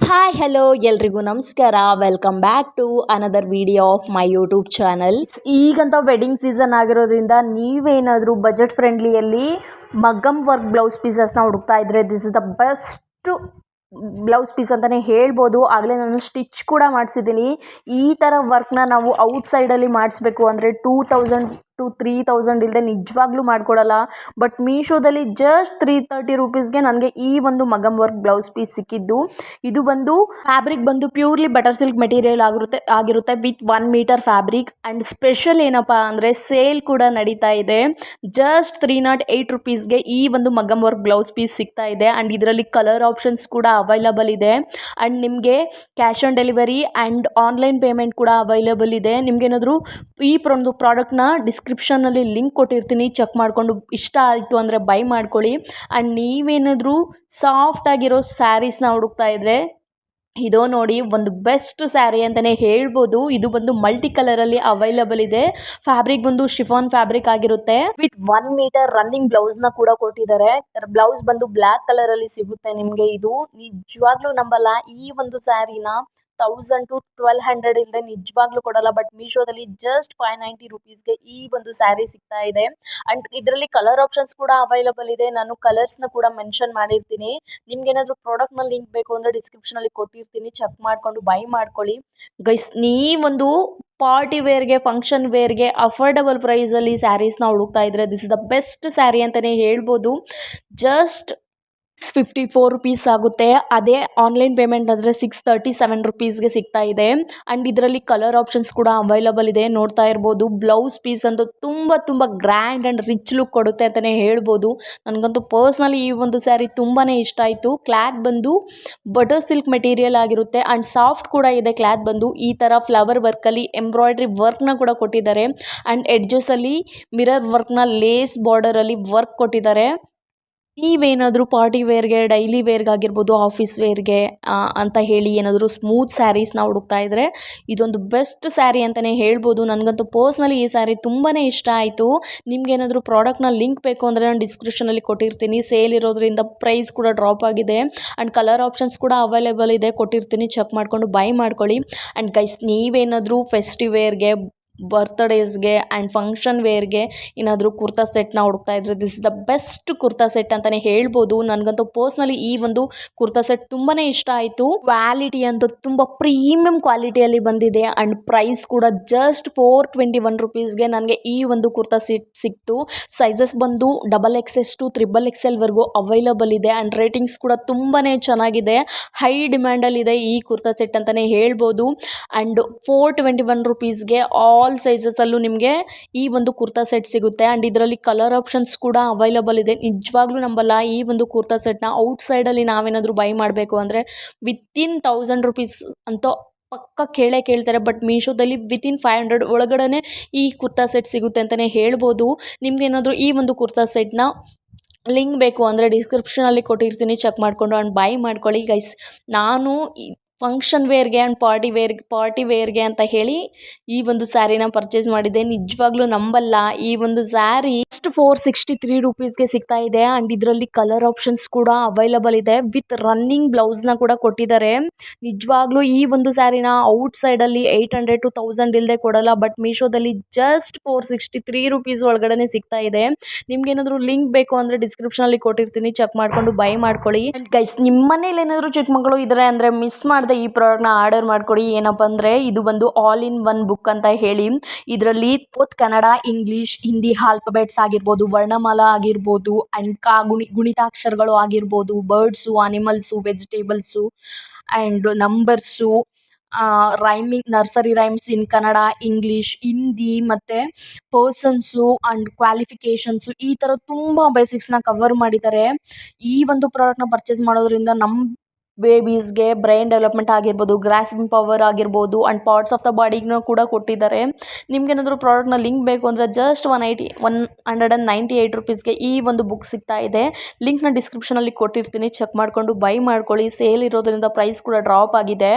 Hi hello ಎಲ್ರಿಗೂ ನಮಸ್ಕಾರ. Welcome back to another video of my YouTube channel. ಈಗಂತ wedding season ಆಗಿರೋದ್ರಿಂದ ನೀವೇನಾದರೂ ಬಜೆಟ್ ಫ್ರೆಂಡ್ಲಿಯಲ್ಲಿ ಮಗ್ಗಮ್ ವರ್ಕ್ ಬ್ಲೌಸ್ ಪೀಸಸ್ನ ಹುಡುಕ್ತಾ ಇದ್ರೆ this is the best blouse piece ಅಂತಲೇ ಹೇಳ್ಬೋದು. ಆಗಲೇ ನಾನು ಸ್ಟಿಚ್ ಕೂಡ ಮಾಡಿಸಿದ್ದೀನಿ. ಈ ಥರ ವರ್ಕ್ನ ನಾವು ಔಟ್ಸೈಡಲ್ಲಿ ಮಾಡಿಸ್ಬೇಕು ಅಂದರೆ 2000 to 3000 ಇಲ್ಲದೆ ನಿಜವಾಗ್ಲೂ ಮಾಡಿಕೊಡಲ್ಲ. ಬಟ್ ಮೀಶೋದಲ್ಲಿ ಜಸ್ಟ್ 330 ರುಪೀಸ್ಗೆ ನನಗೆ ಈ ಒಂದು ಮಗಮ್ ವರ್ಕ್ ಬ್ಲೌಸ್ ಪೀಸ್ ಸಿಕ್ಕಿದ್ದು. ಇದು ಬಂದು ಫ್ಯಾಬ್ರಿಕ್ ಬಂದು ಪ್ಯೂರ್ಲಿ ಬಟರ್ ಸಿಲ್ಕ್ ಮೆಟೀರಿಯಲ್ ಆಗಿರುತ್ತೆ with 1 meter fabric. And special ಏನಪ್ಪ ಅಂದರೆ ಸೇಲ್ ಕೂಡ ನಡೀತಾ ಇದೆ. ಜಸ್ಟ್ 308 ರುಪೀಸ್ಗೆ ಈ ಒಂದು ಮಗಮ್ ವರ್ಕ್ ಬ್ಲೌಸ್ ಪೀಸ್ ಸಿಗ್ತಾ ಇದೆ. ಆ್ಯಂಡ್ ಇದರಲ್ಲಿ ಕಲರ್ ಆಪ್ಷನ್ಸ್ ಕೂಡ ಅವೈಲಬಲ್ ಇದೆ. ಆ್ಯಂಡ್ ನಿಮಗೆ cash on delivery and online payment ಕೂಡ ಅವೈಲಬಲ್ ಇದೆ. ನಿಮಗೇನಾದರೂ ಈ ಒಂದು ಪ್ರಾಡಕ್ಟ್ನ ಡಿಸ್ಕ್ರಿಪ್ಷನಲ್ಲಿ ಲಿಂಕ್ ಕೊಟ್ಟಿರ್ತೀನಿ, ಚೆಕ್ ಮಾಡಿಕೊಂಡು ಇಷ್ಟ ಆಯಿತು ಅಂದರೆ ಬೈ ಮಾಡ್ಕೊಳ್ಳಿ. ಆ್ಯಂಡ್ ನೀವೇನಾದರೂ ಸಾಫ್ಟ್ ಆಗಿರೋ ಸ್ಯಾರೀಸ್ನ ಹುಡುಕ್ತಾ ಇದ್ದರೆ ಇದು ನೋಡಿ ಒಂದು ಬೆಸ್ಟ್ ಸ್ಯಾರಿ ಅಂತಲೇ ಹೇಳ್ಬೋದು. ಇದು ಬಂದು ಮಲ್ಟಿ ಕಲರಲ್ಲಿ ಅವೈಲಬಲ್ ಇದೆ. ಫ್ಯಾಬ್ರಿಕ್ ಬಂದು ಶಿಫಾನ್ ಫ್ಯಾಬ್ರಿಕ್ ಆಗಿರುತ್ತೆ ವಿತ್ 1 ಮೀಟರ್ ರನ್ನಿಂಗ್ ಬ್ಲೌಸ್ನ ಕೂಡ ಕೊಟ್ಟಿದ್ದಾರೆ. ಬ್ಲೌಸ್ ಬಂದು ಬ್ಲ್ಯಾಕ್ ಕಲರಲ್ಲಿ ಸಿಗುತ್ತೆ ನಿಮಗೆ. ಇದು ನಿಜವಾಗ್ಲೂ ನಂಬಲ್ಲ, ಈ ಒಂದು ಸ್ಯಾರಿನ 1000 to 1200 ಇಲ್ಲದೆ ನಿಜವಾಗ್ಲೂ ಕೊಡಲ್ಲ. ಬಟ್ ಮೀಶೋದಲ್ಲಿ ಜಸ್ಟ್ 590 ರುಪೀಸ್ಗೆ ಈ ಒಂದು ಸ್ಯಾರಿ ಸಿಗ್ತಾ ಇದೆ. ಆ್ಯಂಡ್ ಇದರಲ್ಲಿ ಕಲರ್ ಆಪ್ಷನ್ಸ್ ಕೂಡ ಅವೈಲಬಲ್ ಇದೆ. ನಾನು ಕಲರ್ಸ್ನ ಕೂಡ ಮೆನ್ಷನ್ ಮಾಡಿರ್ತೀನಿ. ನಿಮ್ಗೇನಾದರೂ ಪ್ರಾಡಕ್ಟ್ನ ಲಿಂಕ್ ಬೇಕು ಅಂದರೆ ಡಿಸ್ಕ್ರಿಪ್ಷನಲ್ಲಿ ಕೊಟ್ಟಿರ್ತೀನಿ, ಚೆಕ್ ಮಾಡಿಕೊಂಡು ಬೈ ಮಾಡ್ಕೊಳ್ಳಿ. ಗೈಸ್, ನೀವೊಂದು ಪಾರ್ಟಿ ವೇರ್ಗೆ, ಫಂಕ್ಷನ್ ವೇರ್ಗೆ ಅಫೋರ್ಡಬಲ್ ಪ್ರೈಸಲ್ಲಿ ಸ್ಯಾರೀಸ್ನ ಹುಡುಕ್ತಾ ಇದ್ದರೆ this is the best sari ಅಂತಲೇ ಹೇಳ್ಬೋದು. ಜಸ್ಟ್ 54 ರುಪೀಸ್ ಆಗುತ್ತೆ. ಅದೇ ಆನ್ಲೈನ್ ಪೇಮೆಂಟ್ ಅಂದರೆ 637 ರುಪೀಸ್ಗೆ ಸಿಗ್ತಾ ಇದೆ. ಆ್ಯಂಡ್ ಇದರಲ್ಲಿ ಕಲರ್ ಆಪ್ಷನ್ಸ್ ಕೂಡ ಅವೈಲಬಲ್ ಇದೆ. ನೋಡ್ತಾ ಇರ್ಬೋದು, ಬ್ಲೌಸ್ ಪೀಸ್ ಅಂತೂ ತುಂಬ ಗ್ರ್ಯಾಂಡ್ ಆ್ಯಂಡ್ ರಿಚ್ ಲುಕ್ ಕೊಡುತ್ತೆ ಅಂತಲೇ ಹೇಳ್ಬೋದು. ನನಗಂತೂ ಪರ್ಸ್ನಲಿ ಈ ಒಂದು ಸ್ಯಾರಿ ತುಂಬಾ ಇಷ್ಟ ಆಯಿತು. ಕ್ಲಾತ್ ಬಂದು ಬಟರ್ ಸಿಲ್ಕ್ ಮೆಟೀರಿಯಲ್ ಆಗಿರುತ್ತೆ ಆ್ಯಂಡ್ ಸಾಫ್ಟ್ ಕೂಡ ಇದೆ. ಕ್ಲಾತ್ ಬಂದು ಈ ಥರ ಫ್ಲವರ್ ವರ್ಕಲ್ಲಿ ಎಂಬ್ರಾಯ್ಡ್ರಿ ವರ್ಕ್ನ ಕೂಡ ಕೊಟ್ಟಿದ್ದಾರೆ. ಆ್ಯಂಡ್ ಎಡ್ಜಸಲ್ಲಿ ಮಿರರ್ ವರ್ಕ್ನ ಲೇಸ್ ಬಾರ್ಡರಲ್ಲಿ ವರ್ಕ್ ಕೊಟ್ಟಿದ್ದಾರೆ. ನೀವೇನಾದರೂ ಪಾರ್ಟಿ ವೇರ್ಗೆ, ಡೈಲಿ ವೇರ್ಗಾಗಿರ್ಬೋದು, ಆಫೀಸ್ ವೇರ್ಗೆ ಅಂತ ಹೇಳಿ ಏನಾದರೂ ಸ್ಮೂತ್ ಸ್ಯಾರೀಸ್ನ ಹುಡುಕ್ತಾ ಇದ್ದರೆ ಇದೊಂದು ಬೆಸ್ಟ್ ಸ್ಯಾರಿ ಅಂತಲೇ ಹೇಳ್ಬೋದು. ನನಗಂತೂ ಪರ್ಸ್ನಲಿ ಈ ಸ್ಯಾರಿ ತುಂಬಾ ಇಷ್ಟ ಆಯಿತು. ನಿಮ್ಗೇನಾದರೂ ಪ್ರಾಡಕ್ಟ್ನ ಲಿಂಕ್ ಬೇಕು ಅಂದರೆ ನಾನು ಡಿಸ್ಕ್ರಿಪ್ಷನಲ್ಲಿ ಕೊಟ್ಟಿರ್ತೀನಿ. ಸೇಲ್ ಇರೋದ್ರಿಂದ ಪ್ರೈಸ್ ಕೂಡ ಡ್ರಾಪ್ ಆಗಿದೆ. ಆ್ಯಂಡ್ ಕಲರ್ ಆಪ್ಷನ್ಸ್ ಕೂಡ ಅವೈಲೇಬಲ್ ಇದೆ, ಕೊಟ್ಟಿರ್ತೀನಿ, ಚೆಕ್ ಮಾಡಿಕೊಂಡು ಬೈ ಮಾಡ್ಕೊಳ್ಳಿ. ಆ್ಯಂಡ್ ಗೈಸ್, ನೀವೇನಾದರೂ ಫೆಸ್ಟಿವ್ ವೇರ್ಗೆ, ಬರ್ತ್ಡೇಸ್ಗೆ ಆ್ಯಂಡ್ ಫಂಕ್ಷನ್ ವೇರ್ಗೆ ಏನಾದರೂ ಕುರ್ತಾ ಸೆಟ್ನ ಹುಡುಕ್ತಾ ಇದ್ದರೆ this is the best kurta set ಅಂತಲೇ ಹೇಳ್ಬೋದು. ನನಗಂತೂ ಪರ್ಸ್ನಲಿ ಈ ಒಂದು ಕುರ್ತಾ ಸೆಟ್ ತುಂಬಾ ಇಷ್ಟ ಆಯಿತು. ಕ್ವಾಲಿಟಿ ಅಂತೂ ತುಂಬ ಪ್ರೀಮಿಯಂ ಕ್ವಾಲಿಟಿಯಲ್ಲಿ ಬಂದಿದೆ. ಆ್ಯಂಡ್ ಪ್ರೈಸ್ ಕೂಡ ಜಸ್ಟ್ 421 ರುಪೀಸ್ಗೆ ನನಗೆ ಈ ಒಂದು ಕುರ್ತಾ ಸೆಟ್ ಸಿಕ್ತು. ಸೈಜಸ್ ಬಂದು XXS to XXL ವರೆಗೂ ಅವೈಲಬಲ್ ಇದೆ. ಆ್ಯಂಡ್ ರೇಟಿಂಗ್ಸ್ ಕೂಡ ತುಂಬಾ ಚೆನ್ನಾಗಿದೆ. ಹೈ ಡಿಮ್ಯಾಂಡಲ್ಲಿದೆ ಈ ಕುರ್ತಾ ಸೆಟ್ ಅಂತಲೇ ಹೇಳ್ಬೋದು. ಆ್ಯಂಡ್ 421 ರುಪೀಸ್ಗೆ ಆಲ್ ಸೈಜಸಲ್ಲೂ ನಿಮಗೆ ಈ ಒಂದು ಕುರ್ತಾ ಸೆಟ್ ಸಿಗುತ್ತೆ. ಆ್ಯಂಡ್ ಇದರಲ್ಲಿ ಕಲರ್ ಆಪ್ಷನ್ಸ್ ಕೂಡ ಅವೈಲಬಲ್ ಇದೆ. ನಿಜವಾಗ್ಲೂ ನಂಬಲ್ಲ, ಈ ಒಂದು ಕುರ್ತಾ ಸೆಟ್ನ ಔಟ್ಸೈಡಲ್ಲಿ ನಾವೇನಾದರೂ ಬೈ ಮಾಡಬೇಕು ಅಂದರೆ ವಿತಿನ್ 1000 ರುಪೀಸ್ ಅಂತೂ ಪಕ್ಕ ಕೇಳ್ತಾರೆ. ಬಟ್ ಮೀಶೋದಲ್ಲಿ ವಿತಿನ್ 500 ಒಳಗಡೆ ಈ ಕುರ್ತಾ ಸೆಟ್ ಸಿಗುತ್ತೆ ಅಂತಲೇ ಹೇಳ್ಬೋದು. ನಿಮ್ಗೇನಾದರೂ ಈ ಒಂದು ಕುರ್ತಾ ಸೆಟ್ನ ಲಿಂಕ್ ಬೇಕು ಅಂದರೆ ಡಿಸ್ಕ್ರಿಪ್ಷನಲ್ಲಿ ಕೊಟ್ಟಿರ್ತೀನಿ, ಚೆಕ್ ಮಾಡಿಕೊಂಡು ಆ್ಯಂಡ್ ಬೈ ಮಾಡ್ಕೊಳ್ಳಿ. ಗೈಸ್, ನಾನು ಫಂಕ್ಷನ್ ವೇರ್ಗೆ ಆ್ಯಂಡ್ ಪಾರ್ಟಿ ವೇರ್ಗೆ ಅಂತ ಹೇಳಿ ಈ ಒಂದು ಸ್ಯಾರಿನ ಪರ್ಚೇಸ್ ಮಾಡಿದ್ದೆ. ನಿಜವಾಗ್ಲೂ ನಂಬಲ್ಲ, ಈ ಒಂದು ಸ್ಯಾರಿ ಜಸ್ಟ್ 463 ರುಪೀಸ್ಗೆ ಸಿಗ್ತಾ ಇದೆ. ಆ್ಯಂಡ್ ಇದರಲ್ಲಿ ಕಲರ್ ಆಪ್ಷನ್ಸ್ ಕೂಡ ಅವೈಲಬಲ್ ಇದೆ ವಿತ್ ರನ್ನಿಂಗ್ ಬ್ಲೌಸ್ನ ಕೂಡ ಕೊಟ್ಟಿದ್ದಾರೆ. ನಿಜವಾಗ್ಲೂ ಈ ಒಂದು ಸ್ಯಾರಿನ ಔಟ್ಸೈಡಲ್ಲಿ 800 to 1000 ಇಲ್ಲದೆ ಕೊಡಲ್ಲ. ಬಟ್ ಮೀಶೋದಲ್ಲಿ ಜಸ್ಟ್ 463 ರುಪೀಸ್ ಒಳಗಡೆ ಸಿಗ್ತಾ ಇದೆ. ನಿಮ್ಗೇನಾದರೂ ಲಿಂಕ್ ಬೇಕು ಅಂದರೆ ಡಿಸ್ಕ್ರಿಪ್ಷನಲ್ಲಿ ಕೊಟ್ಟಿರ್ತೀನಿ, ಚೆಕ್ ಮಾಡಿಕೊಂಡು ಬೈ ಮಾಡ್ಕೊಳ್ಳಿ. ಆ್ಯಂಡ್ ಗೈಸ್, ನಿಮ್ಮ ಮನೇಲಿ ಏನಾದರೂ ಚಿಕ್ಕ ಮಕ್ಕಳು ಇದ್ದಾರೆ ಅಂದರೆ ಮಿಸ್ ಈ ಪ್ರಾಡಕ್ಟ್ನ ಆರ್ಡರ್ ಮಾಡ್ಕೊಡಿ. ಏನಪ್ಪ ಅಂದರೆ ಇದು ಬಂದು ಆಲ್ ಇನ್ ಒನ್ ಬುಕ್ ಅಂತ ಹೇಳಿ ಇದರಲ್ಲಿ ಕನ್ನಡ, ಇಂಗ್ಲಿಷ್, ಹಿಂದಿ ಆಲ್ಫಾಬೆಟ್ಸ್ ಆಗಿರ್ಬೋದು, ವರ್ಣಮಾಲಾ ಆಗಿರ್ಬೋದು, ಆ್ಯಂಡ್ ಗುಣಿತಾಕ್ಷರಗಳು ಆಗಿರ್ಬೋದು, birds, animals, vegetables and numbers, rhyming, nursery rhymes in Kannada, English, Hindi ಮತ್ತು ಪರ್ಸನ್ಸು ಆ್ಯಂಡ್ ಕ್ವಾಲಿಫಿಕೇಷನ್ಸು, ಈ ಥರ ತುಂಬ ಬೇಸಿಕ್ಸ್ನ ಕವರ್ ಮಾಡಿದ್ದಾರೆ. ಈ ಒಂದು ಪ್ರಾಡಕ್ಟ್ನ ಪರ್ಚೇಸ್ ಮಾಡೋದ್ರಿಂದ ನಮ್ಮ ಬೇಬೀಸ್ಗೆ ಬ್ರೈನ್ ಡೆವಲಪ್ಮೆಂಟ್ ಆಗಿರ್ಬೋದು, ಗ್ರಾಸ್ಪಿಂಗ್ ಪವರ್ ಆಗಿರ್ಬೋದು ಆ್ಯಂಡ್ ಪಾರ್ಟ್ಸ್ ಆಫ್ ದ ಬಾಡಿಗೂ ಕೂಡ ಕೊಟ್ಟಿದ್ದಾರೆ. ನಿಮ್ಗೇನಾದರೂ ಪ್ರಾಡಕ್ಟ್ನ ಲಿಂಕ್ ಬೇಕು ಅಂದರೆ ಜಸ್ಟ್ 198 ರುಪೀಸ್ಗೆ ಈ ಒಂದು ಬುಕ್ ಸಿಗ್ತಾ ಇದೆ. ಲಿಂಕ್ನ ಡಿಸ್ಕ್ರಿಪ್ಷನಲ್ಲಿ ಕೊಟ್ಟಿರ್ತೀನಿ, ಚೆಕ್ ಮಾಡಿಕೊಂಡು ಬೈ ಮಾಡ್ಕೊಳ್ಳಿ. ಸೇಲ್ ಇರೋದ್ರಿಂದ ಪ್ರೈಸ್ ಕೂಡ ಡ್ರಾಪ್ ಆಗಿದೆ.